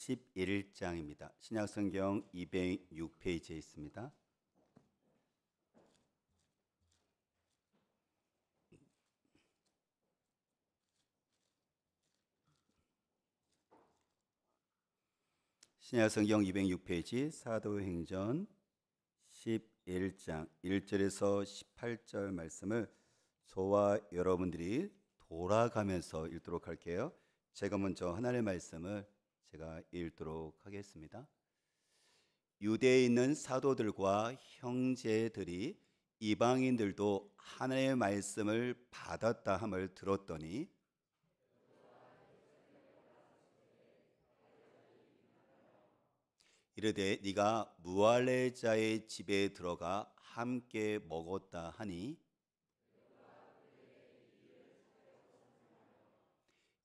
11장입니다. 신약성경 206페이지에 있습니다. 신약성경 206페이지 사도행전 11장 1절에서 18절 말씀을 저와 여러분들이 돌아가면서 읽도록 할게요. 제가 먼저 하나님의 말씀을 제가 읽도록 하겠습니다. 유대에 있는 사도들과 형제들이 이방인들도 하나님의 말씀을 받았다 함을 들었더니 이르되 네가 무할레자의 집에 들어가 함께 먹었다 하니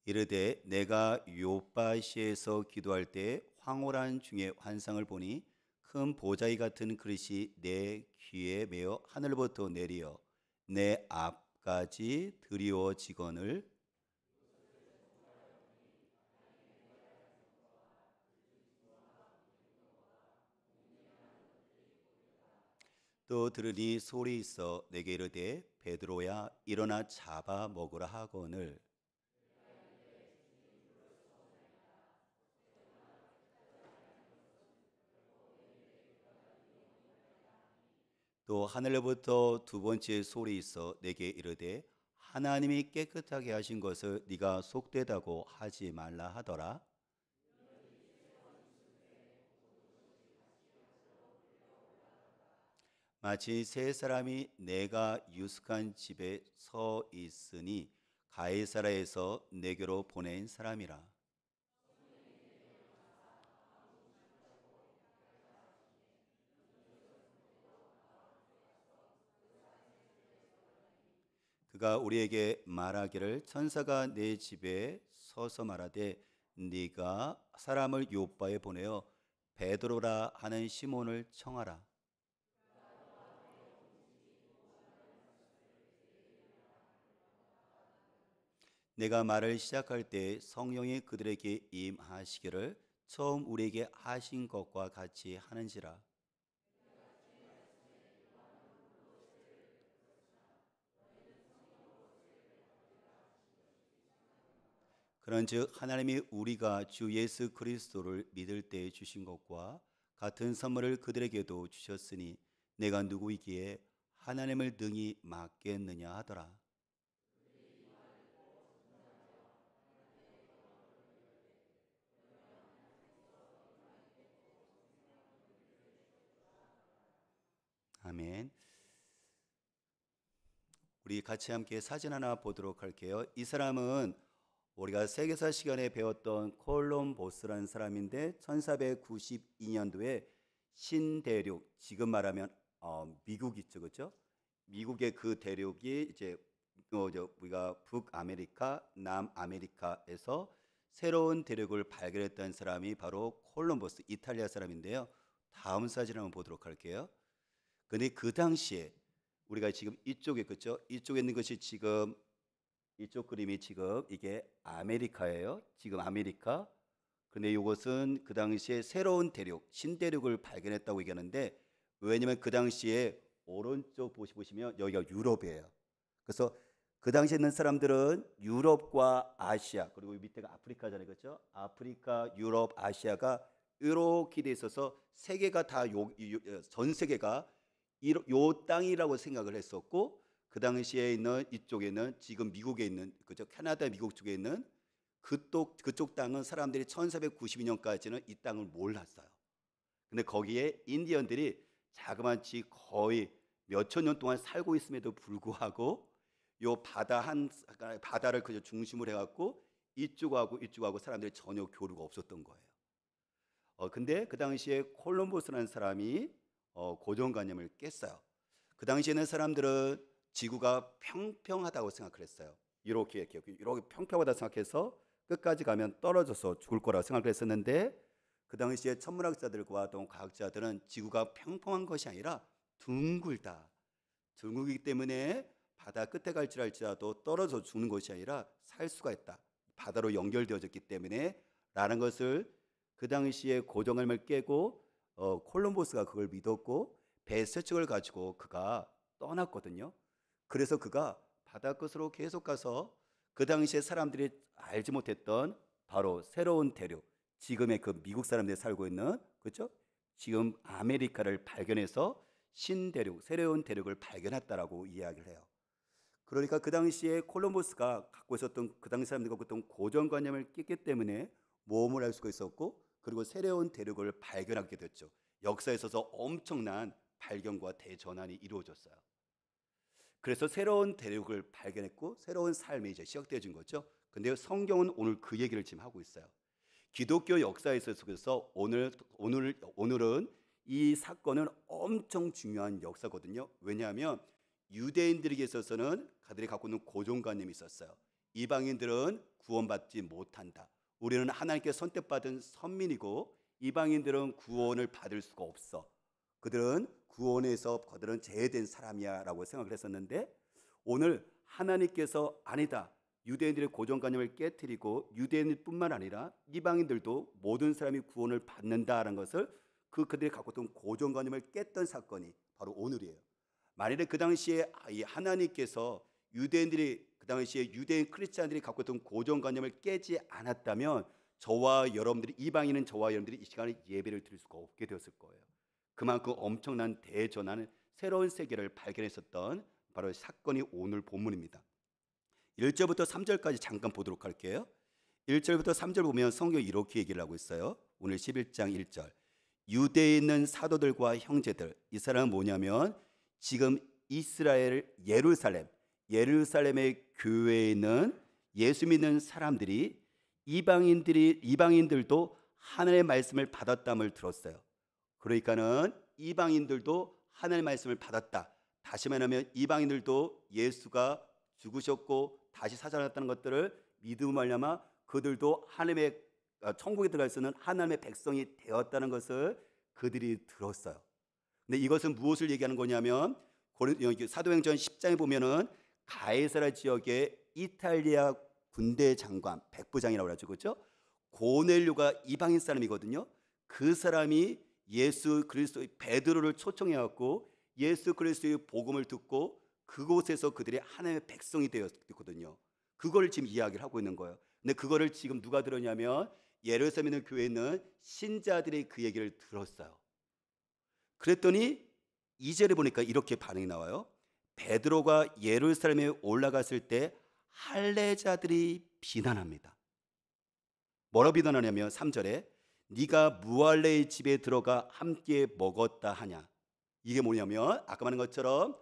이르되 내가 요빠시에서 기도할 때 황홀한 중에 환상을 보니 큰 보자기 같은 그릇이 내 귀에 매어 하늘로부터 내리어 내 앞까지 드리워지거늘 또 들으니 소리 있어 내게 이르되 베드로야 일어나 잡아 먹으라 하거늘 또 하늘로부터 두 번째 소리 있어 내게 이르되 하나님이 깨끗하게 하신 것을 네가 속되다고 하지 말라 하더라. 마치 세 사람이 내가 유숙한 집에 서 있으니 가이사라에서 내게로 보낸 사람이라. 그가 우리에게 말하기를 천사가 내 집에 서서 말하되 네가 사람을 요빠에 보내어 베드로라 하는 시몬을 청하라. 내가 말을 시작할 때 성령이 그들에게 임하시기를 처음 우리에게 하신 것과 같이 하는지라. 그런즉 하나님이 우리가 주 예수 그리스도를 믿을 때 주신 것과 같은 선물을 그들에게도 주셨으니 내가 누구이기에 하나님을 능히 막겠느냐 하더라. 아멘. 우리 같이 함께 사진 하나 보도록 할게요. 이 사람은 우리가 세계사 시간에 배웠던 콜럼버스라는 사람인데 1492년도에 신대륙, 지금 말하면 미국 있죠, 그렇죠? 미국의 그 대륙이 이제 우리가 북아메리카, 남아메리카에서 새로운 대륙을 발견했던 사람이 바로 콜럼버스, 이탈리아 사람인데요. 다음 사진 한번 보도록 할게요. 근데 그 당시에 우리가 지금 이쪽에 그렇죠? 이쪽에 있는 것이 지금 이쪽 그림이 지금 이게 아메리카예요. 지금 아메리카. 근데 이것은 그 당시에 새로운 대륙, 신대륙을 발견했다고 얘기하는데 왜냐면 그 당시에 오른쪽 보시면 여기가 유럽이에요. 그래서 그 당시에 있는 사람들은 유럽과 아시아 그리고 밑에가 아프리카잖아요. 그렇죠? 아프리카, 유럽, 아시아가 이렇게 돼 있어서 세계가 다 전 세계가 요 땅이라고 생각을 했었고 그 당시에 있는 이쪽에는 지금 미국에 있는 그죠 캐나다 미국 쪽에 있는 그쪽 땅은 사람들이 1492년까지는 이 땅을 몰랐어요. 근데 거기에 인디언들이 자그마치 거의 몇천 년 동안 살고 있음에도 불구하고 요 바다를 그저 중심으로 해갖고 이쪽하고 사람들이 전혀 교류가 없었던 거예요. 근데 그 당시에 콜럼버스라는 사람이 고정관념을 깼어요. 그 당시에는 사람들은 지구가 평평하다고 생각을 했어요. 이렇게 평평하다 생각해서 끝까지 가면 떨어져서 죽을 거라고 생각을 했었는데 그 당시에 천문학자들과 또 과학자들은 지구가 평평한 것이 아니라 둥글기 때문에 바다 끝에 갈지라도 떨어져 죽는 것이 아니라 살 수가 있다. 바다로 연결되어졌기 때문에 라는 것을 그 당시에 고정관념을 깨고 콜럼버스가 그걸 믿었고 배 세 척을 가지고 그가 떠났거든요. 그래서 그가 바다 끝으로 계속 가서 그 당시에 사람들이 알지 못했던 바로 새로운 대륙, 지금의 그 미국 사람들이 살고 있는, 그렇죠? 지금 아메리카를 발견해서 신대륙, 새로운 대륙을 발견했다라고 이야기를 해요. 그러니까 그 당시에 콜럼버스가 갖고 있었던, 그 당시 사람들이 갖고 있던 고정관념을 깼기 때문에 모험을 할 수가 있었고, 그리고 새로운 대륙을 발견하게 됐죠. 역사에 있어서 엄청난 발견과 대전환이 이루어졌어요. 그래서 새로운 대륙을 발견했고 새로운 삶이 이제 시작되어진 거죠. 근데 성경은 오늘 그 얘기를 지금 하고 있어요. 기독교 역사에 있어서 오늘은 이 사건은 엄청 중요한 역사거든요. 왜냐하면 유대인들에게 있어서는 그들이 갖고 있는 고정관념이 있었어요. 이방인들은 구원받지 못한다. 우리는 하나님께 선택받은 선민이고 이방인들은 구원을 받을 수가 없어. 그들은 구원에서 그들은 제외된 사람이야 라고 생각을 했었는데, 오늘 하나님께서 아니다, 유대인들의 고정관념을 깨뜨리고 유대인뿐만 아니라 이방인들도 모든 사람이 구원을 받는다라는 것을 그들이 갖고 있던 고정관념을 깼던 사건이 바로 오늘이에요. 만일에 그 당시에 이 하나님께서 유대인들이 그 당시에 유대인 크리스찬들이 갖고 있던 고정관념을 깨지 않았다면 저와 여러분들이, 이방인은 저와 여러분들이 이 시간에 예배를 드릴 수가 없게 되었을 거예요. 그만큼 엄청난 대전환, 새로운 세계를 발견했었던 바로 사건이 오늘 본문입니다. 1절부터 3절까지 잠깐 보도록 할게요. 1절부터 3절 보면 성경이 이렇게 얘기를 하고 있어요. 오늘 11장 1절. 유대에 있는 사도들과 형제들, 이 사람은 뭐냐면 지금 이스라엘 예루살렘의 교회에 있는 예수 믿는 사람들이 이방인들도 하나님의 말씀을 받았다함을 들었어요. 그러니까는 이방인들도 하나님의 말씀을 받았다. 다시 말하면 이방인들도 예수가 죽으셨고 다시 살아났다는 것들을 믿음으로 말미암아 그들도 하나님의 천국에 들어갈 수 있는 하나님의 백성이 되었다는 것을 그들이 들었어요. 근데 이것은 무엇을 얘기하는 거냐면 사도행전 10장에 보면은 가이사랴 지역의 이탈리아 군대 장관, 백부장이라고 하죠, 그렇죠? 고넬료가 이방인 사람이거든요. 그 사람이 예수 그리스도 베드로를 초청해 갖고 예수 그리스도의 복음을 듣고 그곳에서 그들이 하나님의 백성이 되었거든요. 그걸 지금 이야기를 하고 있는 거예요. 근데 그거를 지금 누가 들었냐면 예루살렘에 있는 교회에 있는 신자들이 그 얘기를 들었어요. 그랬더니 2절에 보니까 이렇게 반응이 나와요. 베드로가 예루살렘에 올라갔을 때 할례자들이 비난합니다. 뭐라고 비난하냐면 3절에 네가 무할례의 집에 들어가 함께 먹었다 하냐. 이게 뭐냐면 아까 말한 것처럼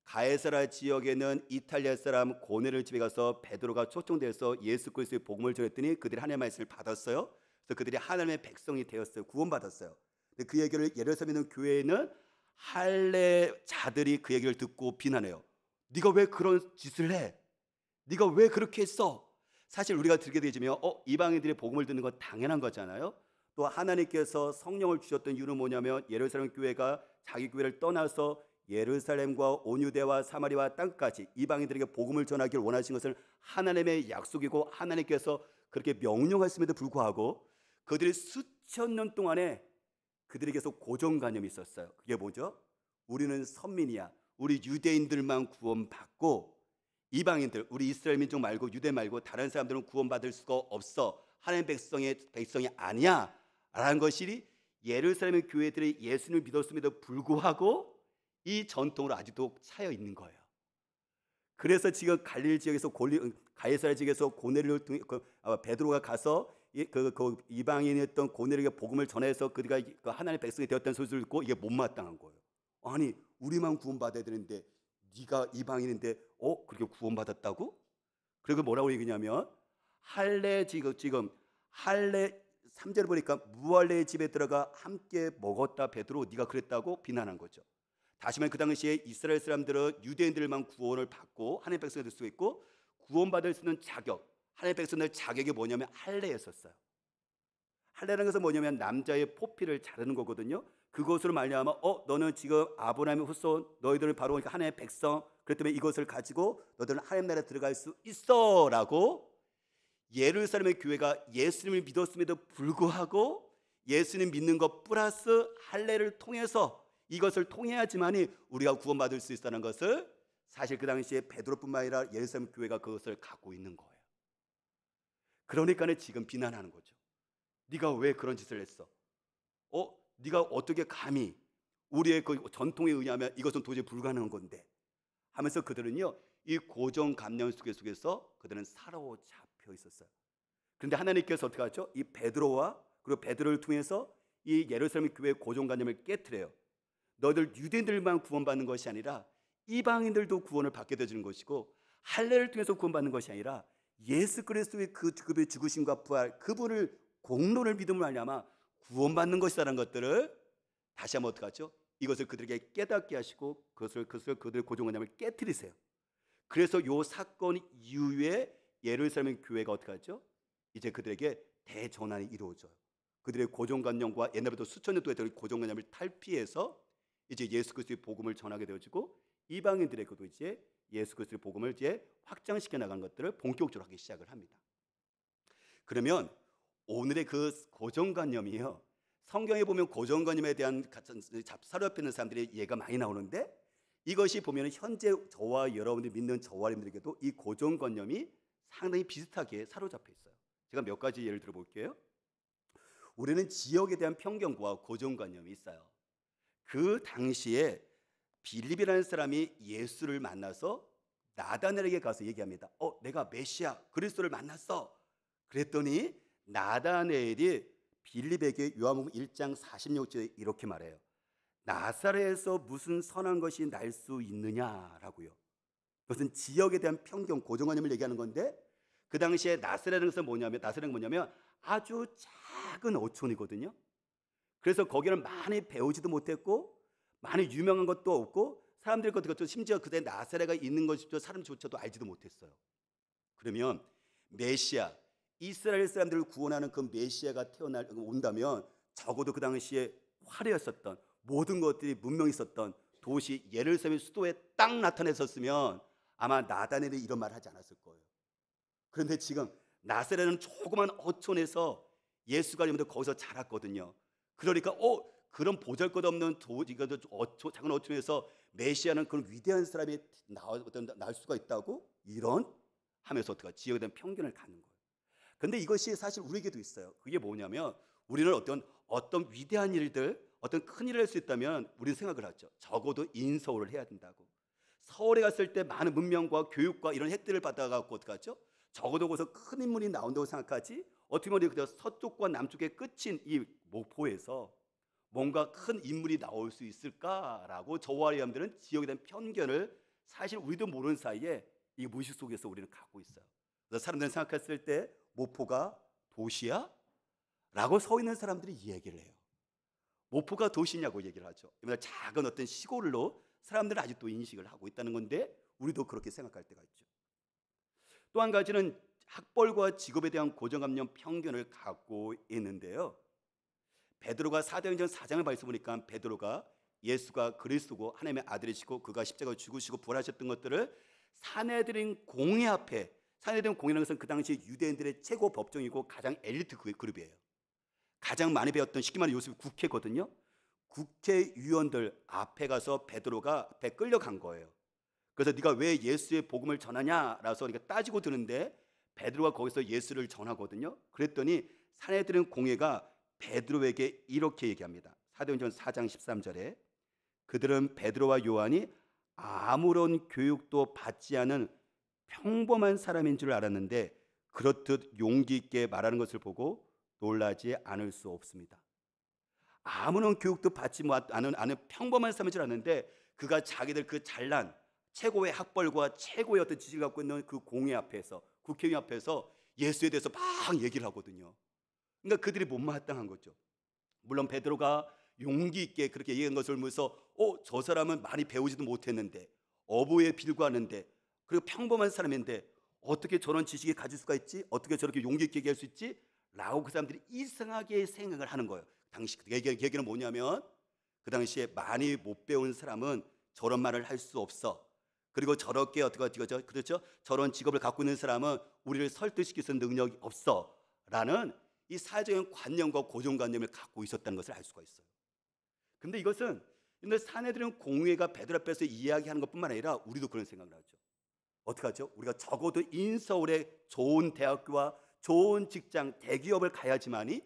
가이사랴 지역에 있는 이탈리아 사람 고넬료 집에 가서 베드로가 초청돼서 예수 그리스도의 복음을 전했더니 그들이 하나님의 말씀을 받았어요. 그래서 그들이 하나님의 백성이 되었어요. 구원받았어요. 근데 그 얘기를 예루살렘에 있는 교회에는 할례자들이 그 얘기를 듣고 비난해요. 네가 왜 그런 짓을 해? 네가 왜 그렇게 했어? 사실 우리가 들게 되지면 이방인들이 복음을 듣는 건 당연한 거잖아요. 또 하나님께서 성령을 주셨던 이유는 뭐냐면 예루살렘 교회가 자기 교회를 떠나서 예루살렘과 온 유대와 사마리아 땅까지 이방인들에게 복음을 전하기를 원하신 것은 하나님의 약속이고 하나님께서 그렇게 명령하심에도 불구하고 그들이 수천 년 동안에 그들에게서 고정관념이 있었어요. 그게 뭐죠? 우리는 선민이야. 우리 유대인들만 구원받고 이방인들, 우리 이스라엘 민족 말고 유대 말고 다른 사람들은 구원받을 수가 없어. 하나님의 백성이 아니야 라는 것이 예루살렘의 교회들이 예수님을 믿었음에도 불구하고 이 전통으로 아직도 차여 있는 거예요. 그래서 지금 갈릴리 지역에서 가이사랴 지역에서 고넬료를 통해 베드로가 가서 그 이방인이었던 고넬료에게 복음을 전해서 그들이 하나님의 백성이 되었다는 소리를 듣고 이게 못마땅한 거예요. 아니 우리만 구원받아야 되는데 네가 이방인인데 그렇게 구원받았다고? 그리고 뭐라고 얘기냐면 할례 지금 할례 3절을 보니까 무할례의 집에 들어가 함께 먹었다 베드로 네가 그랬다고 비난한 거죠. 다시 말해 그 당시에 이스라엘 사람들은 유대인들만 구원을 받고 하나님의 백성이 될 수 있고 구원받을 수 있는 자격, 하나님의 백성들 자격이 뭐냐면 할례였었어요. 할례라는 것은 뭐냐면 남자의 포피를 자르는 거거든요. 그것으로 말미암아 너는 지금 아브라함의 후손, 너희들은 바로 하나님의 백성, 그렇기 때문에 이것을 가지고 너희들은 하나님 나라에 들어갈 수 있어 라고 예루살렘의 교회가 예수님을 믿었음에도 불구하고 예수님 믿는 것 플러스 할례를 통해서 이것을 통해야지만이 우리가 구원받을 수 있다는 것을 사실 그 당시에 베드로뿐만 아니라 예루살렘 교회가 그것을 갖고 있는 거예요. 그러니까 지금 비난하는 거죠. 네가 왜 그런 짓을 했어? 네가 어떻게 감히 우리의 그 전통에 의하면 이것은 도저히 불가능한 건데 하면서 그들은요 이 고정관념 속에서 그들은 사로잡혀 있었어요. 그런데 하나님께서 어떻게 하죠? 이 베드로와 그리고 베드로를 통해서 이 예루살렘 교회의 고정관념을 깨트려요. 너희들 유대인들만 구원받는 것이 아니라 이방인들도 구원을 받게 되는 것이고 할례를 통해서 구원받는 것이 아니라 예수 그리스도의 그의 죽으심과 부활 그분을 공로를 믿음으로 말미암아 구원받는 것이라는 것들을 다시 한번 어떻게 하죠? 이것을 그들에게 깨닫게 하시고 그것을 그들의 고정관념을 깨트리세요. 그래서 이 사건 이후에 예루살렘 교회가 어떻게 하죠? 이제 그들에게 대전환이 이루어져요. 그들의 고정관념과 옛날부터 수천 년 동안 고정관념을 탈피해서 이제 예수 그리스도의 복음을 전하게 되어지고 이방인들에게도 이제 예수 그리스도의 복음을 이제 확장시켜 나가는 것들을 본격적으로 하기 시작을 합니다. 그러면 오늘의 그 고정관념이요. 성경에 보면 고정관념에 대한 사로잡혀 있는 사람들의 예가 많이 나오는데 이것이 보면 현재 저와 여러분들이 믿는 저와 여러분들에게도 이 고정관념이 상당히 비슷하게 사로잡혀 있어요. 제가 몇 가지 예를 들어볼게요. 우리는 지역에 대한 편견과 고정관념이 있어요. 그 당시에 빌립이라는 사람이 예수를 만나서 나다넬에게 가서 얘기합니다. 내가 메시아 그리스도를 만났어. 그랬더니 나다넬이 빌립에게 요한복음 1장 46절에 이렇게 말해요. 나사렛에서 무슨 선한 것이 날 수 있느냐라고요. 그것은 지역에 대한 편견, 고정관념을 얘기하는 건데 그 당시에 나사렛은 뭐냐면 아주 작은 어촌이거든요. 그래서 거기는 많이 배우지도 못했고 많이 유명한 것도 없고 사람들이 그것도 심지어 그때 나사렛가 있는 것조차 사람조차도 알지도 못했어요. 그러면 메시아 이스라엘 사람들을 구원하는 그 메시아가 온다면 적어도 그 당시에 화려했었던 모든 것들이 문명이 있었던 도시 예루살렘 수도에 딱 나타냈었으면 아마 나다넬이 이런 말을 하지 않았을 거예요. 그런데 지금 나사렛은 조그만 어촌에서 예수가 거기서 자랐거든요. 그러니까 그런 보잘것없는 작은 어촌에서 메시아는 그런 위대한 사람이 나올 수가 있다고? 이런 하면서 어떻게 지역에 대한 편견을 갖는 거예요. 그런데 이것이 사실 우리에게도 있어요. 그게 뭐냐면 우리는 어떤 위대한 일들, 어떤 큰 일을 할 수 있다면 우리는 생각을 하죠. 적어도 인서울을 해야 된다고. 서울에 갔을 때 많은 문명과 교육과 이런 혜택을 받아갖고 어떻게 하죠? 적어도 거기서 큰 인물이 나온다고 생각하지. 어떻게 보면 서쪽과 남쪽의 끝인 이 목포에서 뭔가 큰 인물이 나올 수 있을까라고 저와 여러분들은 지역에 대한 편견을 사실 우리도 모르는 사이에 이 무의식 속에서 우리는 갖고 있어요. 그래서 사람들은 생각했을 때 목포가 도시야? 라고 서 있는 사람들이 이 얘기를 해요. 목포가 도시냐고 얘기를 하죠. 작은 어떤 시골로 사람들은 아직도 인식을 하고 있다는 건데 우리도 그렇게 생각할 때가 있죠. 또 한 가지는 학벌과 직업에 대한 고정관념 편견을 갖고 있는데요. 베드로가 사도행전 4장을 말씀 보니까 베드로가 예수가 그리스도고 하나님의 아들이시고 그가 십자가에 죽으시고 부활하셨던 것들을 산헤드린 공회 앞에, 산헤드린 공회라는 것은 그 당시 유대인들의 최고 법정이고 가장 엘리트 그룹이에요. 가장 많이 배웠던 쉽게 말해 요셉이 국회거든요. 국회의원들 앞에 가서 베드로가 앞에 끌려간 거예요. 그래서 네가 왜 예수의 복음을 전하냐라서 그러니까 따지고 드는데 베드로가 거기서 예수를 전하거든요. 그랬더니 산헤드린 공회가 베드로에게 이렇게 얘기합니다. 사도행전 4장 13절에 그들은 베드로와 요한이 아무런 교육도 받지 않은 평범한 사람인 줄 알았는데 그렇듯 용기 있게 말하는 것을 보고 놀라지 않을 수 없습니다. 아무런 교육도 받지 않은 평범한 사람인 줄 알았는데 그가 자기들 그 잘난 최고의 학벌과 최고의 어떤 지식을 갖고 있는 그 공회 앞에서 국회의원 앞에서 예수에 대해서 막 얘기를 하거든요. 그러니까 그들이 못마땅한 거죠. 물론 베드로가 용기 있게 그렇게 얘기한 것을 보면서 저 사람은 많이 배우지도 못했는데 어부에 빌고하는데 그리고 평범한 사람인데 어떻게 저런 지식을 가질 수가 있지? 어떻게 저렇게 용기 있게 얘기할 수 있지? 라고 그 사람들이 이상하게 생각을 하는 거예요. 당시 그 얘기는 뭐냐면 그 당시에 많이 못 배운 사람은 저런 말을 할 수 없어. 그리고 저렇게 그렇죠? 저런 직업을 갖고 있는 사람은 우리를 설득시킬 수 있는 능력이 없어. 라는 이 사회적인 관념과 고정관념을 갖고 있었다는 것을 알 수가 있어요. 근데 이것은 사내들은 공의회가 베드로 앞에서 이야기하는 것뿐만 아니라 우리도 그런 생각을 하죠. 어떻게 하죠? 우리가 적어도 인서울의 좋은 대학교와 좋은 직장, 대기업을 가야지만이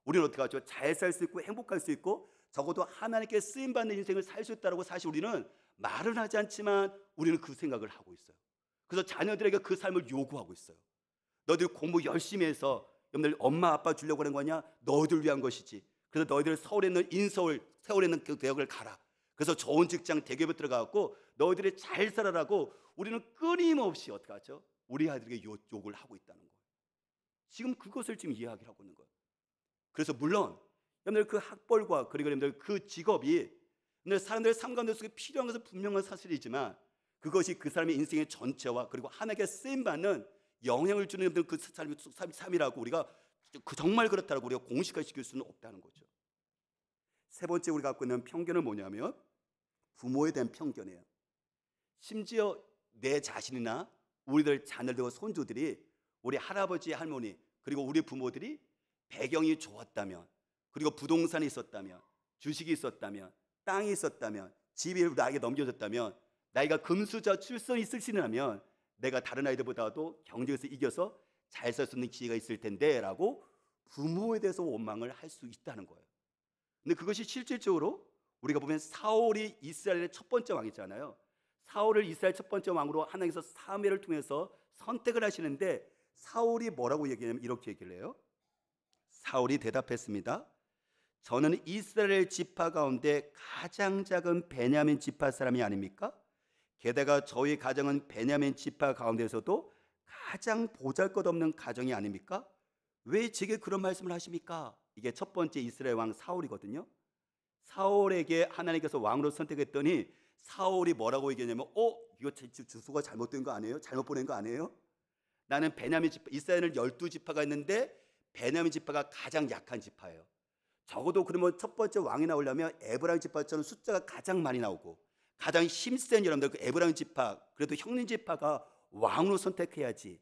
우리는 어떻게 하죠? 잘 살 수 있고 행복할 수 있고 적어도 하나님께 쓰임받는 인생을 살 수 있다고 사실 우리는 말은 하지 않지만 우리는 그 생각을 하고 있어요. 그래서 자녀들에게 그 삶을 요구하고 있어요. 너희들 공부 열심히 해서 여러분들 엄마 아빠 주려고 하는 거냐? 너희들 위한 것이지. 그래서 너희들 서울에 있는 인서울, 세월에 있는 그 대학을 가라. 그래서 좋은 직장 대기업에 들어가고 너희들이 잘 살아라고 우리는 끊임없이 어떻게 하죠? 우리 아이들에게 욕을 하고 있다는 거예요. 지금 그것을 지금 이야기하고 있는 거예요. 그래서 물론 여러분들 그 학벌과 그리고 여러분들 그 직업이 여러분들 사람들의 삶 가운데 속에 필요한 것은 분명한 사실이지만 그것이 그 사람의 인생의 전체와 그리고 하나님께 쓰임받는 영향을 주는 여러분들 그 삶이라고 우리가 정말 그렇다고 우리가 공식화시킬 수는 없다는 거죠. 세 번째 우리가 갖고 있는 편견은 뭐냐면 부모에 대한 편견이에요. 심지어 내 자신이나 우리들 자녀들과 손주들이 우리 할아버지 할머니 그리고 우리 부모들이 배경이 좋았다면 그리고 부동산이 있었다면 주식이 있었다면 땅이 있었다면 집이 나에게 넘겨졌다면 나이가 금수저 출손이 있으시라면 내가 다른 아이들보다도 경제에서 이겨서 잘 살 수 있는 기회가 있을 텐데 라고 부모에 대해서 원망을 할 수 있다는 거예요. 근데 그것이 실질적으로 우리가 보면 사울이 이스라엘의 첫 번째 왕이잖아요. 사울을 이스라엘 첫 번째 왕으로 하나님께서 사무엘을 통해서 선택을 하시는데 사울이 뭐라고 얘기하냐면 이렇게 얘기를 해요. 사울이 대답했습니다. 저는 이스라엘 지파 가운데 가장 작은 베냐민 지파 사람이 아닙니까? 게다가 저희 가정은 베냐민 지파 가운데서도 가장 보잘것없는 가정이 아닙니까? 왜 제게 그런 말씀을 하십니까? 이게 첫 번째 이스라엘 왕 사울이거든요. 사울에게 하나님께서 왕으로 선택했더니 사울이 뭐라고 얘기하냐면 이거 주소가 잘못된 거 아니에요? 잘못 보낸 거 아니에요? 나는 베냐민 지파, 이스라엘은 12지파가 있는데 베냐민 지파가 가장 약한 지파예요. 적어도 그러면 첫 번째 왕이 나오려면 에브라임 지파처럼 숫자가 가장 많이 나오고 가장 힘센 여러분들 그 에브라임 지파 그래도 형님 지파가 왕으로 선택해야지.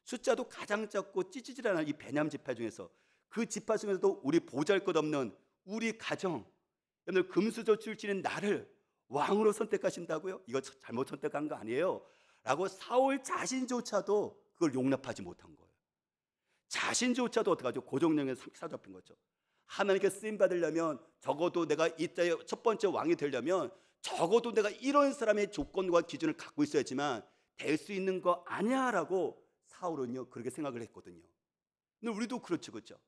숫자도 가장 작고 찌찌질하는 이 베냐민 지파 중에서 그 지파 중에서도 우리 보잘것없는 우리 가정 여러분들 금수저 출신인 나를 왕으로 선택하신다고요? 이거 잘못 선택한 거 아니에요? 라고 사울 자신조차도 그걸 용납하지 못한 거예요. 자신조차도 어떡하죠? 고정령에 사로잡힌 거죠. 하나님께 쓰임받으려면 적어도 내가 이때의 첫 번째 왕이 되려면 적어도 내가 이런 사람의 조건과 기준을 갖고 있어야지만 될 수 있는 거 아니야 라고 사울은요 그렇게 생각을 했거든요. 근데 우리도 그렇죠, 그렇죠?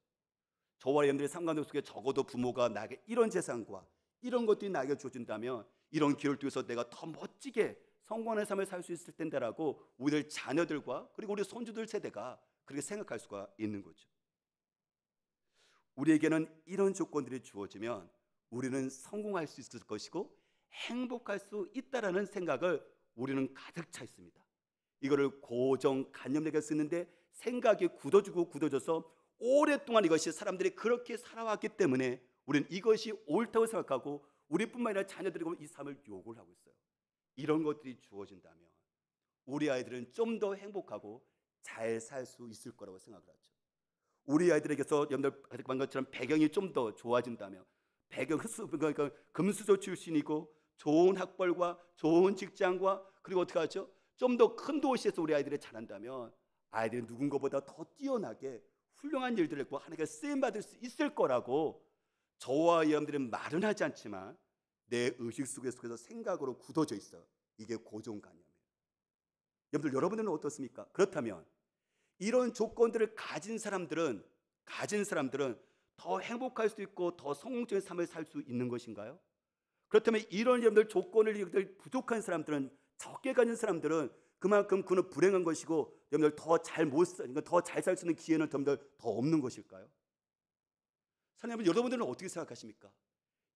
저와 여러분들의 삶가운데 속에 적어도 부모가 나에게 이런 재산과 이런 것들이 나에게 주어진다면 이런 기회를 통해서 내가 더 멋지게 성공하는 삶을 살 수 있을 텐데라고 우리들 자녀들과 그리고 우리 손주들 세대가 그렇게 생각할 수가 있는 거죠. 우리에게는 이런 조건들이 주어지면 우리는 성공할 수 있을 것이고 행복할 수 있다라는 생각을 우리는 가득 차 있습니다. 이거를 고정관념에게 쓰는데 생각이 굳어져서 오랫동안 이것이 사람들이 그렇게 살아왔기 때문에 우리는 이것이 옳다고 생각하고 우리뿐만 아니라 자녀들이 이 삶을 요구를 하고 있어요. 이런 것들이 주어진다면 우리 아이들은 좀 더 행복하고 잘 살 수 있을 거라고 생각을 하죠. 우리 아이들에게서 여러분들 말한 것처럼 배경이 좀 더 좋아진다면 그러니까 금수저 출신이고 좋은 학벌과 좋은 직장과 그리고 어떻게 하죠? 좀 더 큰 도시에서 우리 아이들이 자란다면 아이들은 누군가보다 더 뛰어나게 훌륭한 일들을 했고 하나님께 쓰임받을 수 있을 거라고 저와 여러분들은 말은 하지 않지만 내 의식 속에서 생각으로 굳어져 있어요. 이게 고정관념이에요. 여러분들은 어떻습니까? 그렇다면 이런 조건들을 가진 사람들은 더 행복할 수 있고 더 성공적인 삶을 살 수 있는 것인가요? 그렇다면 이런 여러분들 조건을 부족한 사람들은 적게 가진 사람들은 그만큼 그는 불행한 것이고 여러분들 더 잘 살 수 있는 기회는 여러분들 더 없는 것일까요? 사랑하는 여러분들은 어떻게 생각하십니까?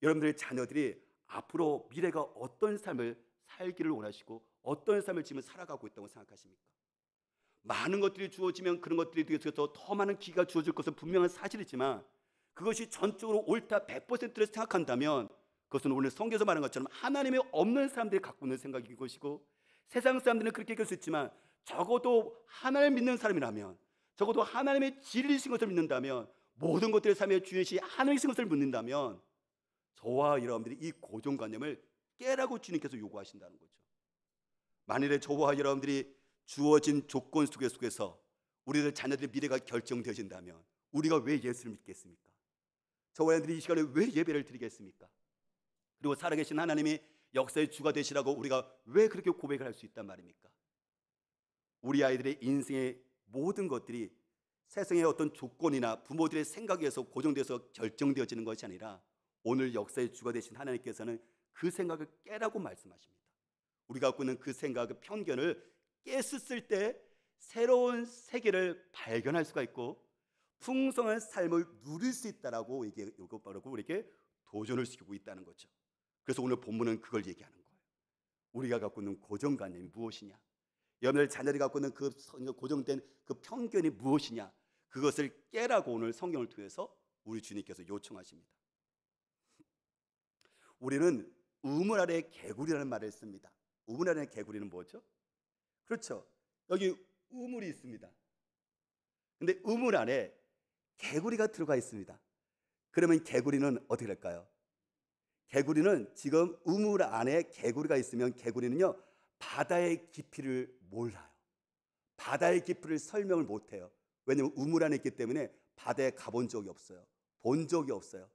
여러분들의 자녀들이 앞으로 미래가 어떤 삶을 살기를 원하시고 어떤 삶을 지금 살아가고 있다고 생각하십니까? 많은 것들이 주어지면 그런 것들에 대해서 더 많은 기회가 주어질 것은 분명한 사실이지만 그것이 전적으로 옳다 100%를 생각한다면 그것은 오늘 성경에서 말한 것처럼 하나님이 없는 사람들이 갖고 있는 생각인 것이고 세상 사람들은 그렇게 얘기할 수 있지만 적어도 하나님을 믿는 사람이라면 적어도 하나님의 진리신 것을 믿는다면 모든 것들의 삶의 주인이신 하나님이신 것을 묻는다면 저와 여러분들이 이 고정관념을 깨라고 주님께서 요구하신다는 거죠. 만일에 저와 여러분들이 주어진 조건 속에서 우리들 자녀들의 미래가 결정되어진다면 우리가 왜 예수를 믿겠습니까? 저와 여러분들이 이 시간에 왜 예배를 드리겠습니까? 그리고 살아계신 하나님이 역사의 주가 되시라고 우리가 왜 그렇게 고백을 할 수 있단 말입니까? 우리 아이들의 인생의 모든 것들이 세상의 어떤 조건이나 부모들의 생각에 의해서 고정돼서 결정되어지는 것이 아니라 오늘 역사의 주가 되신 하나님께서는 그 생각을 깨라고 말씀하십니다. 우리가 갖고 있는 그 생각, 그 편견을 깼을 때 새로운 세계를 발견할 수가 있고 풍성한 삶을 누릴 수 있다라고 이것바라고 우리에게 도전을 시키고 있다는 거죠. 그래서 오늘 본문은 그걸 얘기하는 거예요. 우리가 갖고 있는 고정관념이 무엇이냐? 여러분들 자녀들이 갖고 있는 그 고정된 그 편견이 무엇이냐? 그것을 깨라고 오늘 성경을 통해서 우리 주님께서 요청하십니다. 우리는 우물 아래 개구리라는 말을 씁니다. 우물 아래 개구리는 뭐죠? 그렇죠. 여기 우물이 있습니다. 근데 우물 안에 개구리가 들어가 있습니다. 그러면 개구리는 어떻게 될까요? 개구리는 지금 우물 안에 개구리가 있으면 개구리는요 바다의 깊이를 몰라요. 바다의 깊이를 설명을 못해요. 왜냐하면 우물 안에 있기 때문에 바다에 가본 적이 없어요. 본 적이 없어요.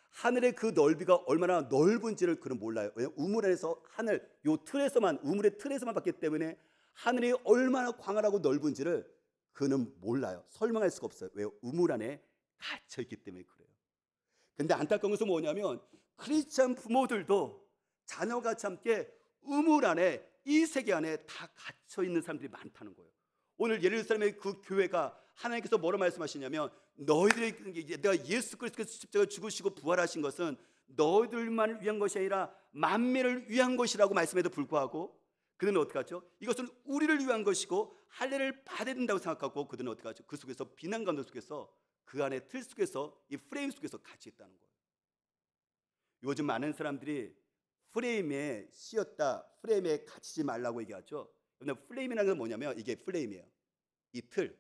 하늘의 그 넓이가 얼마나 넓은지를 그는 몰라요. 왜냐하면 우물 안에서 하늘 요 틀에서만 우물의 틀에서만 봤기 때문에 하늘이 얼마나 광활하고 넓은지를 그는 몰라요. 설명할 수가 없어요. 왜요? 우물 안에 갇혀 있기 때문에 그래요. 근데 안타까운 것은 뭐냐면 크리스찬 부모들도 자녀가 함께 우물 안에 이 세계 안에 다 갇혀 있는 사람들이 많다는 거예요. 오늘 예루살렘의 그 교회가 하나님께서 뭐라 말씀하시냐면 너희들이 내가 예수 그리스도께서 십자가에 죽으시고 부활하신 것은 너희들만 위한 것이 아니라 만민을 위한 것이라고 말씀에도 불구하고 그들은 어떻게 하죠? 이것은 우리를 위한 것이고 할례를 받아야 된다고 생각하고 그들은 어떻게 하죠? 그 속에서 비난 감정 속에서 그 안에 틀 속에서 이 프레임 속에서 같이 있다는 거예요. 요즘 많은 사람들이 프레임에 씌었다, 프레임에 갇히지 말라고 얘기하죠. 그런데 프레임이라는 건 뭐냐면 이게 프레임이에요. 이 틀.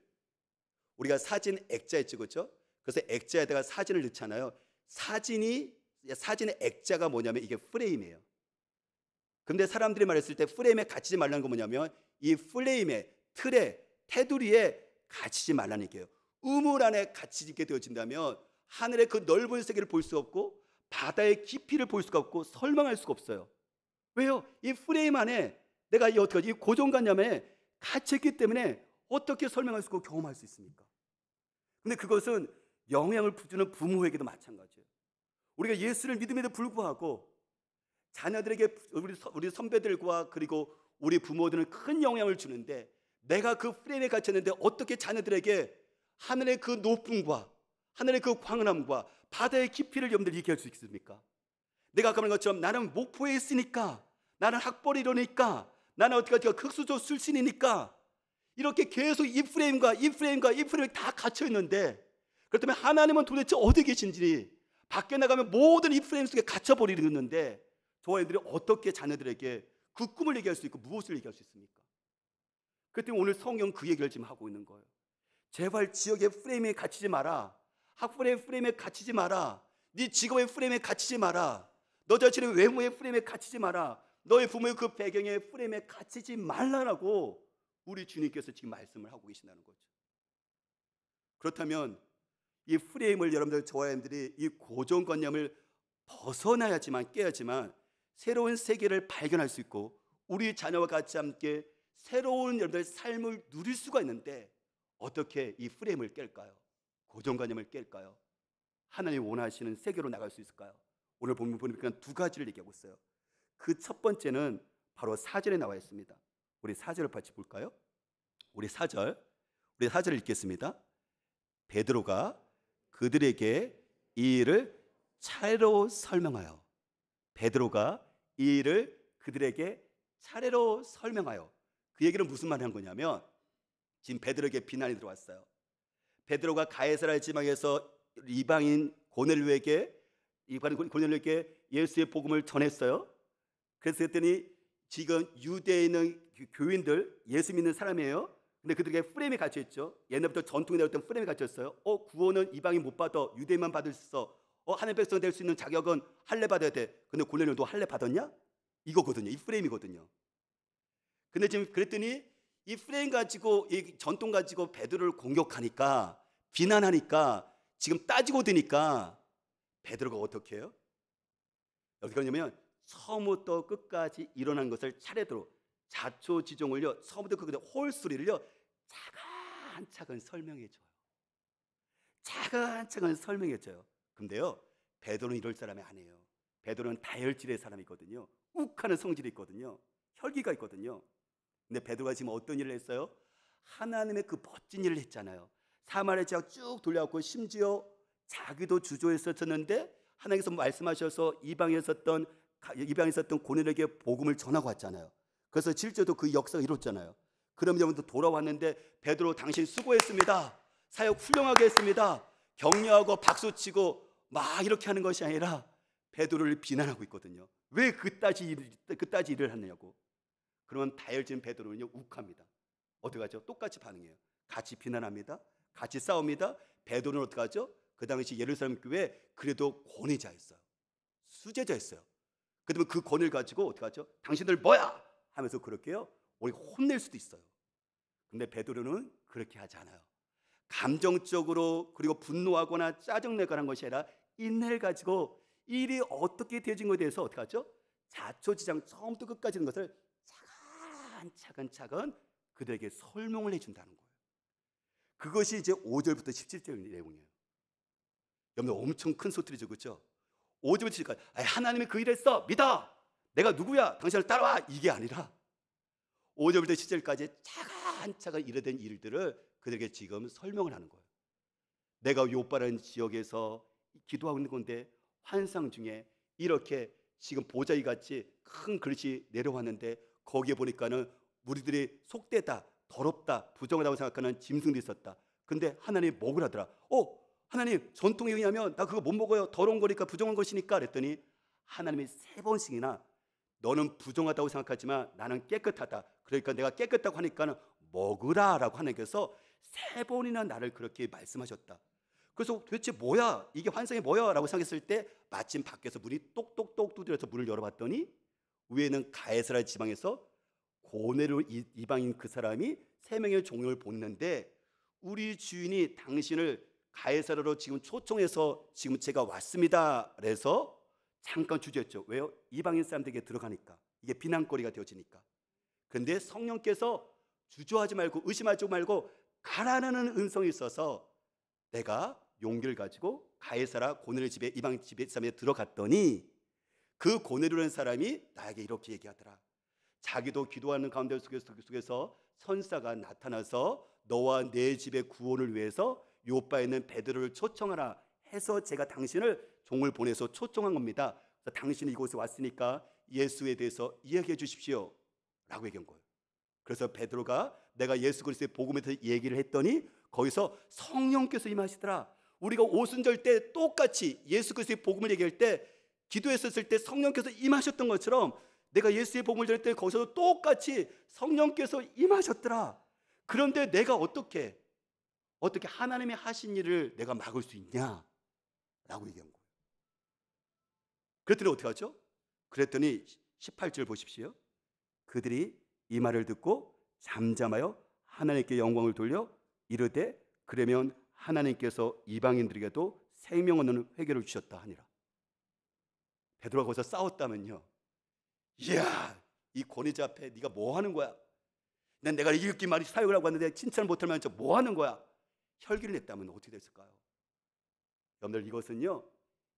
우리가 사진 액자에 찍었죠. 그래서 액자에다가 사진을 넣잖아요. 사진의 액자가 뭐냐면 이게 프레임이에요. 근데 사람들이 말했을 때 프레임에 갇히지 말라는 건 뭐냐면 이 프레임에 틀에 테두리에 갇히지 말라는 얘기예요. 우물 안에 갇히게 되어진다면 하늘의 그 넓은 세계를 볼 수 없고 바다의 깊이를 볼 수가 없고 설명할 수가 없어요. 왜요? 이 프레임 안에 내가 이 고정관념에 갇혔기 때문에 어떻게 설명할 수 있고 경험할 수 있습니까? 근데 그것은 영향을 주는 부모에게도 마찬가지예요. 우리가 예수를 믿음에도 불구하고 자녀들에게 우리 선배들과 그리고 우리 부모들은 큰 영향을 주는데 내가 그 프레임에 갇혔는데 어떻게 자녀들에게 하늘의 그 높음과 하늘의 그 광활함과 바다의 깊이를 여러분들 얘기할 수 있습니까? 내가 아까 말한 것처럼 나는 목포에 있으니까 나는 학벌이로니까 나는 어떻게 극수조 출신이니까 이렇게 계속 이 프레임이 다 갇혀 있는데 그렇다면 하나님은 도대체 어디 계신지 밖에 나가면 모든 이 프레임 속에 갇혀버리는데 저와 애들이 어떻게 자녀들에게 그 꿈을 얘기할 수 있고 무엇을 얘기할 수 있습니까? 그때 오늘 성경 그 얘기를 지금 하고 있는 거예요. 제발 지역의 프레임에 갇히지 마라. 학벌의 프레임에 갇히지 마라. 네 직업의 프레임에 갇히지 마라. 너 자신의 외모의 프레임에 갇히지 마라. 너의 부모의 그 배경의 프레임에 갇히지 말라라고 우리 주님께서 지금 말씀을 하고 계신다는 거죠. 그렇다면 이 프레임을 여러분들 저와 여러분들이 이 고정관념을 벗어나야지만 깨야지만 새로운 세계를 발견할 수 있고 우리 자녀와 같이 함께 새로운 여러분들 삶을 누릴 수가 있는데 어떻게 이 프레임을 깰까요? 고정관념을 깰까요? 하나님 원하시는 세계로 나갈 수 있을까요? 오늘 보니까 두 가지를 얘기하고 있어요. 그 첫 번째는 바로 사절에 나와 있습니다. 우리 사절을 같이 볼까요? 우리 사절을 읽겠습니다. 베드로가 그들에게 이 일을 차례로 설명하여 베드로가 이 일을 그들에게 차례로 설명하여 그 얘기는 무슨 말을 한 거냐면 지금 베드로에게 비난이 들어왔어요. 베드로가 가이사랴 지방에서 이방인 고넬료에게 예수의 복음을 전했어요. 그래서 그랬더니 지금 유대에 있는 교인들 예수 믿는 사람이에요. 근데 그들에게 프레임이 갇혀있죠. 옛날부터 전통이 내렸던 프레임이 갇혔어요. 구원은 이방인 못 받아. 유대인만 받을 수 있어. 하나님의 백성 될 수 있는 자격은 할례 받아야 돼. 근데 골리앗 너 할례 받았냐? 이거거든요. 이 프레임이거든요. 근데 지금 그랬더니 이 프레임 가지고, 이 전통 가지고 베드로를 공격하니까, 비난하니까, 지금 따지고 드니까 베드로가 어떻게 해요? 어떻게 하냐면 처음부터 끝까지 일어난 것을 차례대로 자초지종을요, 처음부터 끝까지 홀수리를요 차근차근 설명해줘요. 차근차근 설명해줘요. 근데요, 베드로는 이럴 사람이 아니에요. 베드로는 다혈질의 사람이거든요. 욱하는 성질이 있거든요. 혈기가 있거든요. 근데 베드로가 지금 어떤 일을 했어요? 하나님의 그 멋진 일을 했잖아요. 사마리아 지역 쭉 돌려갖고 심지어 자기도 주저했었는데 하나님께서 말씀하셔서 이방에 있었던 고넬에게 복음을 전하고 왔잖아요. 그래서 실제로 그 역사가 이뤘잖아요. 그럼 여러분도 돌아왔는데 베드로 당신 수고했습니다. 사역 훌륭하게 했습니다. 격려하고 박수치고 막 이렇게 하는 것이 아니라 베드로를 비난하고 있거든요. 왜 그따지 일을 하느냐고. 그러면 다혈질 베드로는요 욱합니다. 어떻게 하죠? 똑같이 반응해요. 같이 비난합니다. 같이 싸웁니다. 베드로는 어떻게 하죠? 그 당시 예루살렘 교회에 그래도 권위자였어요. 수제자였어요. 그러면 그 권위를 가지고 어떻게 하죠? 당신들 뭐야? 하면서 그렇게요 우리 혼낼 수도 있어요. 근데 베드로는 그렇게 하지 않아요. 감정적으로 그리고 분노하거나 짜증내거나 한 것이 아니라 인내를 가지고 일이 어떻게 되어진 것에 대해서 어떻게 하죠? 자초지장 처음부터 끝까지 있는 것을 차근차근 그들에게 설명을 해준다는 거예요. 그것이 이제 5절부터 17절 내용이에요. 여러분 엄청 큰 소리죠, 그렇죠? 5절부터 17절까지 하나님이 그 일을 했어, 믿어, 내가 누구야, 당신을 따라와, 이게 아니라 5절부터 17절까지 차근차근 이르된 일들을 그들에게 지금 설명을 하는 거예요. 내가 요빠라는 지역에서 기도하고 있는 건데 환상 중에 이렇게 지금 보자기 같이 큰 그릇이 내려왔는데 거기에 보니까는 무리들이 속되다, 더럽다, 부정하다고 생각하는 짐승도 있었다. 근데 하나님이 먹으라 하더라. 하나님, 전통에 의하면 나 그거 못 먹어요, 더러운 거니까, 부정한 것이니까. 그랬더니 하나님이 3번씩이나 너는 부정하다고 생각하지만 나는 깨끗하다, 그러니까 내가 깨끗하고 하니까는 먹으라라고 하나님께서 3번이나 나를 그렇게 말씀하셨다. 그래서 도대체 뭐야, 이게 환상이 뭐야 라고 생각했을 때 마침 밖에서 문이 똑똑똑 두드려서 문을 열어봤더니 위에는 가이사랴 지방에서 고넬료 이방인 그 사람이 3명의 종을 보냈는데, 우리 주인이 당신을 가이사랴로 지금 초청해서 지금 제가 왔습니다 그래서 잠깐 주저했죠. 왜요? 이방인 사람들에게 들어가니까 이게 비난거리가 되어지니까. 그런데 성령께서 주저하지 말고 의심하지 말고 가라는 음성이 있어서 내가 용기를 가지고 가이사랴 고넬료 집에, 이방인 집에 들어갔더니 그 고넬료라는 사람이 나에게 이렇게 얘기하더라. 자기도 기도하는 가운데 속에서 선사가 나타나서 너와 내 집의 구원을 위해서 요바에 있는 베드로를 초청하라 해서 제가 당신을 종을 보내서 초청한 겁니다. 그래서 당신이 이곳에 왔으니까 예수에 대해서 이야기해 주십시오 라고 얘기한 거예요. 그래서 베드로가 내가 예수 그리스도의 복음에 대해서 얘기를 했더니 거기서 성령께서 임하시더라. 우리가 오순절 때 똑같이 예수 그리스도의 복음을 얘기할 때 기도했었을 때 성령께서 임하셨던 것처럼 내가 예수의 복음을 들을 때 거기서도 똑같이 성령께서 임하셨더라. 그런데 내가 어떻게 하나님이 하신 일을 내가 막을 수 있냐 라고 얘기한 거예요. 그랬더니 어떻게 하죠? 그랬더니 18절 보십시오. 그들이 이 말을 듣고 잠잠하여 하나님께 영광을 돌려 이르되 그러면 하나님께서 이방인들에게도 생명 얻는 회개를 주셨다 하니라. 베드로가 거기서 싸웠다면요, 이야, 이 권위자 앞에 네가 뭐 하는 거야? 내가 이렇게 말이 사역을 하고 왔는데 칭찬을 못하면 뭐 하는 거야? 혈기를 냈다면 어떻게 됐을까요? 여러분들, 이것은요,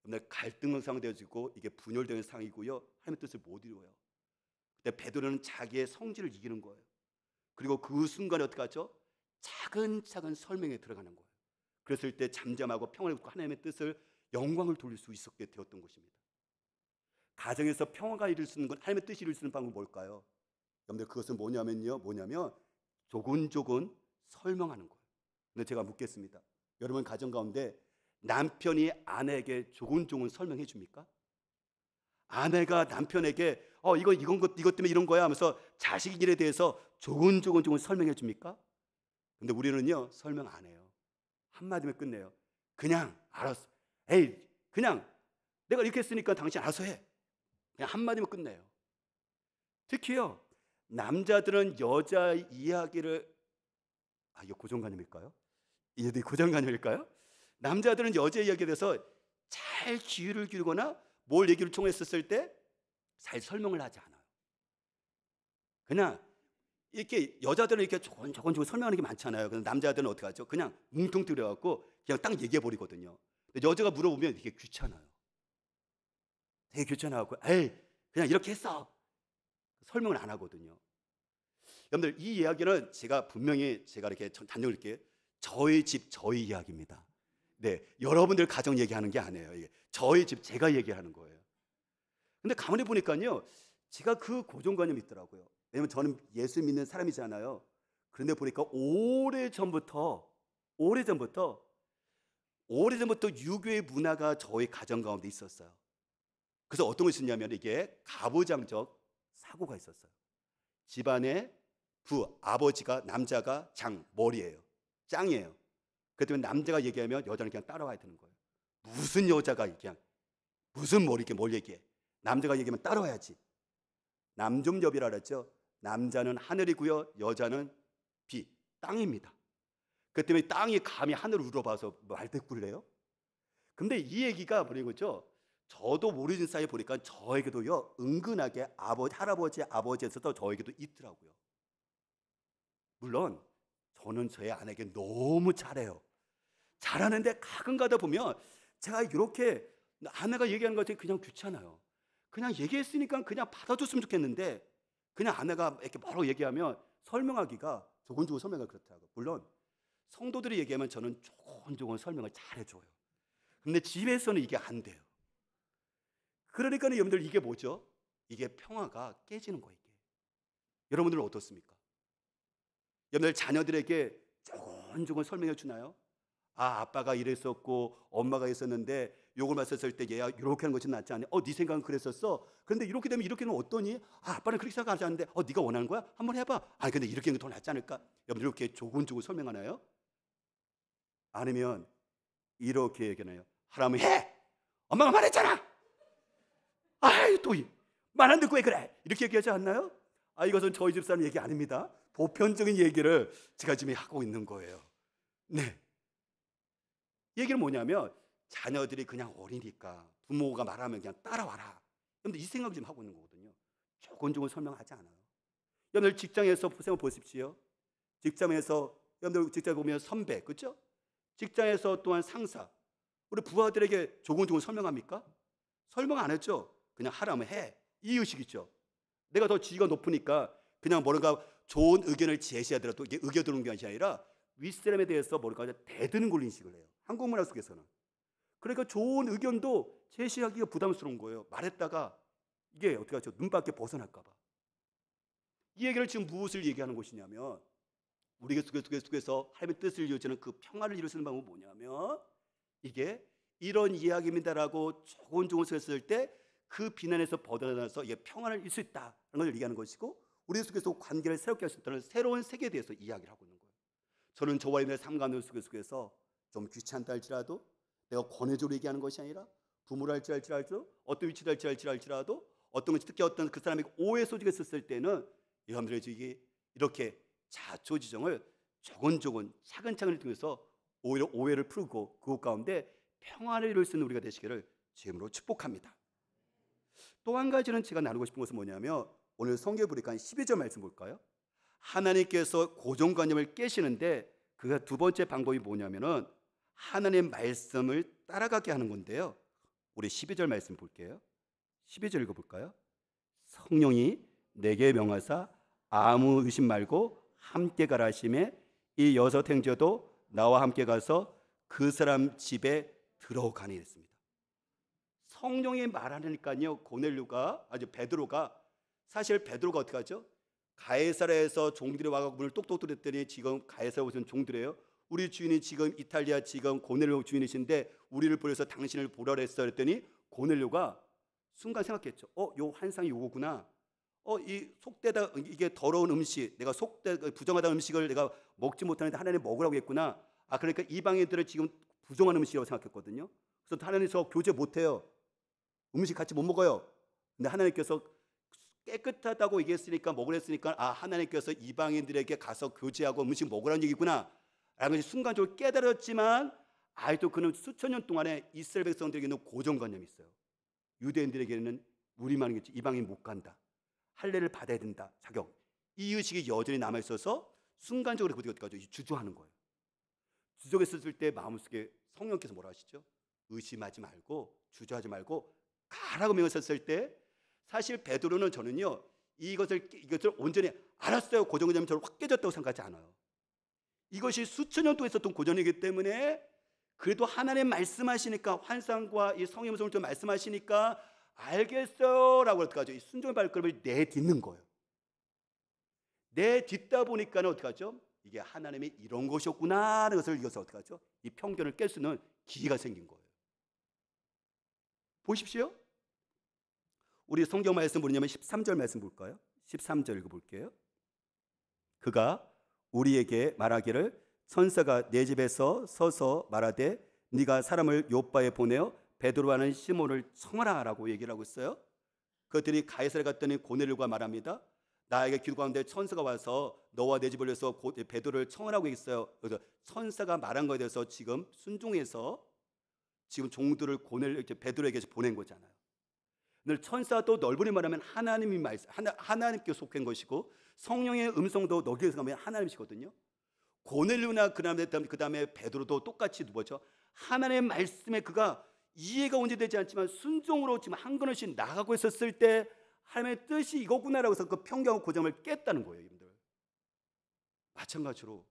여러분들 갈등의 상황되어지고 이게 분열되는 상황이고요, 하나님의 뜻을 못 이루어요. 근데 베드로는 자기의 성질을 이기는 거예요. 그리고 그 순간에 어떻게 하죠? 차근차근 설명에 들어가는 거예요. 그랬을 때 잠잠하고 평안을 갖고 하나님의 뜻을, 영광을 돌릴 수 있었게 되었던 것입니다. 가정에서 평화가 이룰 수 있는 건, 하나님의 뜻이 이룰 수 있는 방법은 뭘까요? 여러분들, 그것은 뭐냐면 조곤조곤 설명하는 거예요. 근데 제가 묻겠습니다. 여러분 가정 가운데 남편이 아내에게 조곤조곤 설명해 줍니까? 아내가 남편에게 이것 때문에 이런 거야 하면서 자식 일에 대해서 조곤조곤 설명해 줍니까? 근데 우리는요 설명 안 해요. 한마디면 끝내요. 그냥 알았어. 에이 그냥 내가 이렇게 했으니까 당신 알아서 해. 그냥 한마디면 끝내요. 특히요 남자들은 여자 이야기를 이거 고정관념일까요? 이게 고정관념일까요? 남자들은 여자 이야기에 대해서 잘 귀를 기울거나 뭘 얘기를 통했었을 때 잘 설명을 하지 않아요. 그냥 이렇게 여자들은 이렇게 조곤조곤 설명하는 게 많잖아요. 근데 남자들은 어떻게 하죠? 그냥 뭉뚱그려갖고 그냥 딱 얘기해 버리거든요. 근데 여자가 물어보면 이게 귀찮아요. 되게 귀찮아갖고 에이 그냥 이렇게 했어. 설명을 안 하거든요. 여러분들 이 이야기는 제가 분명히 제가 이렇게 단정할게요. 저희 집 저희 이야기입니다. 네, 여러분들 가정 얘기하는 게 아니에요. 이게 저희 집 제가 얘기하는 거예요. 근데 가만히 보니까요, 제가 그 고정관념이 있더라고요. 왜냐면 저는 예수 믿는 사람이잖아요. 그런데 보니까 오래전부터 유교의 문화가 저희 가정 가운데 있었어요. 그래서 어떤 것이 있냐면 이게 가부장적 사고가 있었어요. 집안에 아버지가 남자가 머리예요. 짱이에요. 그렇기 때문에 남자가 얘기하면 여자는 그냥 따라와야 되는 거예요. 무슨 여자가 그냥 무슨 뭘 얘기해. 남자가 얘기하면 따라와야지. 남종엽이라 그랬죠. 남자는 하늘이고요, 여자는 땅입니다. 그렇기 때문에 땅이 감히 하늘을 우러봐서 말대꾸를해요. 근데 이 얘기가 뭐라는 거죠? 저도 모르는 사이에 보니까 저에게도요 은근하게 할아버지 아버지에서도 저에게도 있더라고요. 물론 저는 저의 아내에게 너무 잘하는데 가끔 가다 보면 제가 이렇게 아내가 얘기하는 것이 그냥 귀찮아요. 그냥 얘기했으니까 그냥 받아줬으면 좋겠는데 그냥 아내가 이렇게 뭐라고 얘기하면 설명하기가 조곤조곤 설명하기가 그렇더라고요. 물론 성도들이 얘기하면 저는 조곤조곤 설명을 잘해줘요. 근데 집에서는 이게 안 돼요. 그러니까 여러분들 이게 뭐죠? 이게 평화가 깨지는 거예요. 이게. 여러분들은 어떻습니까? 여러분들 자녀들에게 조곤조곤 설명해 주나요? 아빠가 이랬었고 엄마가 있었는데 요걸 봤었을 때 얘가 이렇게 하는 것이 낫지 않냐? 네 생각은 그랬었어. 그런데 이렇게 되면 이렇게는 어떠니? 아빠는 그렇게 생각하지 않는데 네가 원하는 거야? 한번 해봐. 근데 이렇게 하는 게 더 낫지 않을까? 여러분들 이렇게 조곤조곤 설명하나요? 아니면 이렇게 얘기하나요? 하라면 해! 엄마가 말했잖아! 또 말 안 듣고 왜 그래? 이렇게 얘기하지 않나요? 이것은 저희 집 사람 얘기 아닙니다. 보편적인 얘기를 제가 지금 하고 있는 거예요. 네. 얘기는 뭐냐면 자녀들이 그냥 어리니까 부모가 말하면 그냥 따라와라. 여러분들 이 생각을 지금 하고 있는 거거든요. 조곤조곤 설명하지 않아요. 여러분들 직장에서 생각 보십시오. 직장에서 여러분들 직장 보면 선배, 그렇죠? 직장에서 또한 상사, 우리 부하들에게 조곤조곤 설명합니까? 설명 안 했죠. 그냥 하라면 해. 이 의식이죠. 내가 더 지위가 높으니까 그냥 뭔가 좋은 의견을 제시하더라도 이게 의견드는 게 아니라 윗사람에 대해서 뭔가 대드는 걸로 인식을 해요. 한국 문화 속에서는. 그러니까 좋은 의견도 제시하기가 부담스러운 거예요. 말했다가 이게 어떻게 하죠? 눈 밖에 벗어날까 봐. 이 얘기를 지금 무엇을 얘기하는 것이냐면 우리 속에서 하나님의 뜻을 이루어지는 그 평화를 이룰 수 있는 방법은 뭐냐면 이게 이런 이야기입니다라고 조곤조곤 했을 때 그 비난에서 벗어나서 이게 평화를 이룰 수 있다는 걸 얘기하는 것이고 우리 속에서 관계를 새롭게 할 수 있다는 새로운 세계에 대해서 이야기를 하고 있는 거예요. 저는 저와 여러분의 삶 가운데 속에서 좀 귀찮다 할지라도 내가 권위적으로 얘기하는 것이 아니라 부모를 할지라도 어떤 위치를 할지라도 어떤 것이 특히 어떤 그 사람에게 오해 소지가 있었을 때는 여러분들이 이렇게 자초지종을 조곤조곤 차근차근 통해서 오히려 오해를 풀고 그것 가운데 평화를 이룰 수 있는 우리가 되시기를 주님으로 축복합니다. 또 한 가지는 제가 나누고 싶은 것은 뭐냐면 오늘 성경에 보니까 12절 말씀 볼까요? 하나님께서 고정관념을 깨시는데 그가 두 번째 방법이 뭐냐면은 하나님의 말씀을 따라가게 하는 건데요. 우리 12절 말씀 볼게요. 12절 읽어볼까요? 성령이 내게 명하사 아무 의심 말고 함께 가라 하시매 이 6 행저도 나와 함께 가서 그 사람 집에 들어가니 했습니다. 성령이 말하니까요. 베드로가 사실 베드로가 어떻게 하죠? 가이사랴에서 종들이 와서 문을 똑똑 뚫었더니 지금 가이사랴에 오신 종들이에요. 우리 주인이 지금 이탈리아 지금 고넬료 주인이신데 우리를 보내서 당신을 보라 했어 그랬더니 고넬료가 순간 생각했죠. 요 환상이 요거구나. 이 속되다 이게 더러운 음식, 내가 속되 부정하다는 음식을 내가 먹지 못하는데 하나님 먹으라고 했구나. 그러니까 이방인들을 지금 부정한 음식이라고 생각했거든요. 그래서 하나님 저 교제 못해요. 음식 같이 못 먹어요. 근데 하나님께서 깨끗하다고 얘기했으니까 먹으라 했으니까 하나님께서 이방인들에게 가서 교제하고 음식 먹으라는 얘기구나 라는 것이 순간적으로 깨달았지만 아직도 그는 수천 년 동안에 이스라엘 백성들에게는 고정관념이 있어요. 유대인들에게는 우리만 있지 이방인 못 간다. 할례를 받아야 된다. 자격. 이 의식이 여전히 남아있어서 순간적으로 그것까지 주저하는 거예요. 주저했을 때 마음속에 성령께서 뭐라 하시죠? 의심하지 말고 주저하지 말고 가라고 명하셨을 때 사실 베드로는 저는요 이것을 온전히 알았어요. 고정관념이 저를 확 깨졌다고 생각하지 않아요. 이것이 수천 년 동안 있었던 고정이기 때문에 그래도 하나님 말씀하시니까 환상과 이 성의 음성을 좀 말씀하시니까 알겠어요 라고 어떡하죠? 이 순종의 발걸음을 내딛는 거예요. 내딛다 보니까는 어떡하죠? 이게 하나님이 이런 것이었구나 하는 것을 이어서 어떡하죠? 이 편견을 깰 수 있는 기회가 생긴 거예요. 보십시오. 우리 성경 말씀 뭐냐면 13절 말씀 볼까요? 13절 읽어볼게요. 그가 우리에게 말하기를 천사가 내 집에서 서서 말하되 네가 사람을 요바에 보내어 베드로라는 시몬을 청하라 라고 얘기를 하고 있어요. 그들이 가이사랴 갔더니 고넬료가 말합니다. 나에게 기도하는데 천사가 와서 너와 내 집을 위해서 베드로를 청하라고 했어요. 그래서 천사가 말한 것에 대해서 지금 순종해서 지금 종들을 베드로에게 보낸 거잖아요. 늘 천사가 또 넓은이 말하면 하나님이 하나님께 속한 것이고 성령의 음성도 너기에서 가면 하나님이시거든요. 고넬료나 그다음에 베드로도 똑같이 뭐죠? 하나님의 말씀에 그가 이해가 온전히 되지 않지만 순종으로 지금 한 걸음씩 나가고 있었을 때 하나님의 뜻이 이거구나라고 해서 그 편견과 고정을 깼다는 거예요, 여러분들. 마찬가지로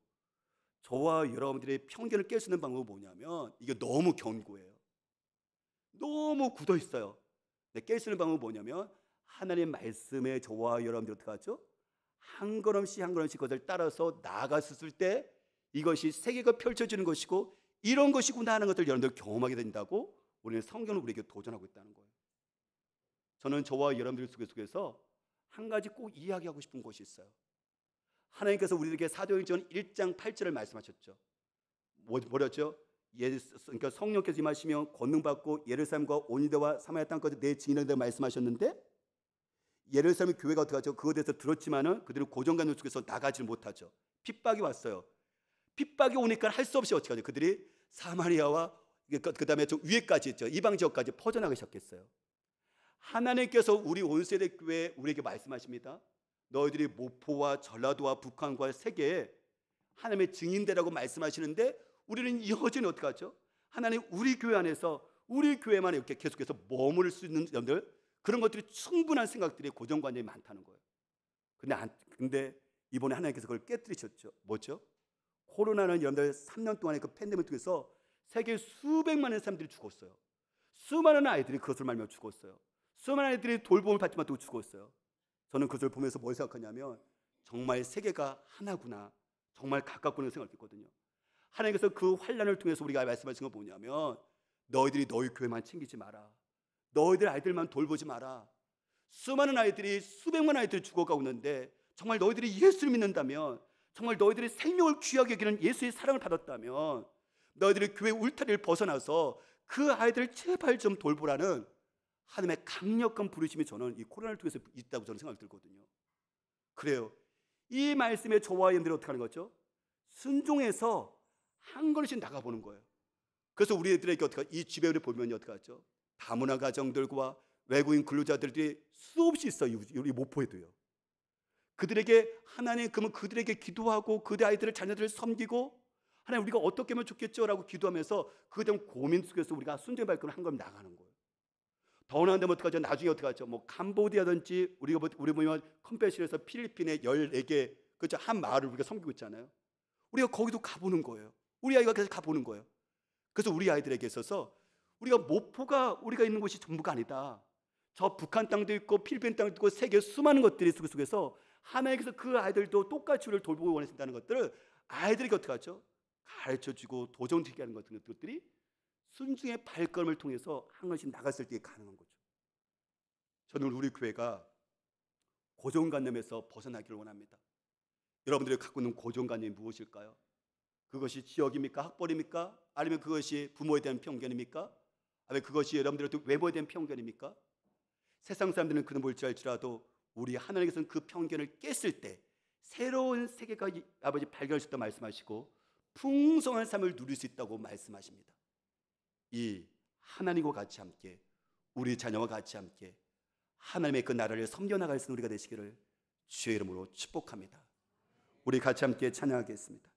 저와 여러분들의 편견을 깰 수 있는 방법은 뭐냐면 이게 너무 견고해요. 너무 굳어 있어요. 깰 수 있는 방법은 뭐냐면 하나님의 말씀에 저와 여러분들이 어떻게 하죠? 한 걸음씩 한 걸음씩 그것을 따라서 나아갔을 때 이것이 세계가 펼쳐지는 것이고 이런 것이구나 하는 것을 여러분들 경험하게 된다고 우리는 성경을 우리에게 도전하고 있다는 거예요. 저는 저와 여러분들 속에서 한 가지 꼭 이야기하고 싶은 것이 있어요. 하나님께서 우리에게 사도행전 1장 8절을 말씀하셨죠. 뭐랬죠? 그러니까 성령께서 임하시면 권능받고 예루살렘과 온 유대와 사마리아 땅까지 내 증인이 되라 말씀하셨는데 예루살렘 교회가 어떻게 하죠? 그것에 대해서 들었지만은 그들은 고정관념 속에서 나가지 못하죠. 핍박이 왔어요. 핍박이 오니까 할 수 없이 어떻게 하죠? 그들이 사마리아와 그다음에 저 위에까지 있죠. 이방 지역까지 퍼져나가기 시작했어요. 하나님께서 우리 온세대 교회에 우리에게 말씀하십니다. 너희들이 모포와 전라도와 북한과 세계에 하나님의 증인되라고 말씀하시는데 우리는 여전히 어떻게 하죠? 하나님 우리 교회 안에서 우리 교회만 이렇게 계속해서 머무를 수 있는 점들 그런 것들이 충분한 생각들이 고정관념이 많다는 거예요. 근데 이번에 하나님께서 그걸 깨뜨리셨죠. 뭐죠? 코로나는 여러분들 3년 동안의 그 팬데믹 통해서 세계 수백만의 사람들이 죽었어요. 수많은 아이들이 그것을 말며 죽었어요. 수많은 아이들이 돌봄을 받지 못하고 죽었어요. 저는 그것을 보면서 뭘 생각하냐면 정말 세계가 하나구나. 정말 가깝구나 생각했거든요. 하나님께서 그 환난을 통해서 우리가 말씀하신 건 뭐냐면 너희들이 너희 교회만 챙기지 마라. 너희들 아이들만 돌보지 마라. 수많은 아이들이 수백만 아이들이 죽어가고 있는데 정말 너희들이 예수를 믿는다면 정말 너희들이 생명을 귀하게 여기는 예수의 사랑을 받았다면 너희들이 교회 울타리를 벗어나서 그 아이들을 제발 좀 돌보라는 하나님의 강력한 부르심이 저는 이 코로나를 통해서 있다고 저는 생각이 들거든요. 그래요. 이 말씀에 저와 여러분들이 어떻게 하는 거죠? 순종해서 한 걸음씩 나가보는 거예요. 그래서 우리 애들에게 어떻게 이 주변을 보면 어떻게 하죠? 다문화 가정들과 외국인 근로자들이 수없이 있어요. 우리 모포에도요. 그들에게 하나님 그러면 그들에게 기도하고 그들 아이들을 자녀들을 섬기고 하나님 우리가 어떻게 하면 좋겠죠라고 기도하면서 그에 대한 고민 속에서 우리가 순종의 발걸음을 한 걸음 나가는 거예요. 더 나은데 어떡하죠? 나중에 어떻게 하죠? 뭐 캄보디아든지 우리 보면 컴패션에서 필리핀에 14개 그죠? 한 마을을 우리가 섬기고 있잖아요. 우리가 거기도 가보는 거예요. 우리 아이가 계속 가보는 거예요. 그래서 우리 아이들에게 있어서 우리가 모포가 우리가 있는 곳이 전부가 아니다. 저 북한 땅도 있고 필리핀 땅도 있고 세계 수많은 것들이 속에서 하나님께서 그 아이들도 똑같이 우리를 돌보고 원하신다는 것들을 아이들에게 어떻게 하죠? 가르쳐주고 도전시키게 하는 것들이 순종의 발걸음을 통해서 한 번씩 나갔을 때 가능한 거죠. 저는 우리 교회가 고정관념에서 벗어나기를 원합니다. 여러분들이 갖고 있는 고정관념이 무엇일까요? 그것이 지역입니까? 학벌입니까? 아니면 그것이 부모에 대한 편견입니까? 아니면 그것이 여러분들의 외모에 대한 편견입니까? 세상 사람들은 그는 뭘지 알지라도 우리 하나님께서는 그 편견을 깼을 때 새로운 세계가 아버지 발견할 수 있다고 말씀하시고 풍성한 삶을 누릴 수 있다고 말씀하십니다. 이 하나님과 같이 함께 우리 자녀와 같이 함께 하나님의 그 나라를 섬겨나갈 수 있는 우리가 되시기를 주의 이름으로 축복합니다. 우리 같이 함께 찬양하겠습니다.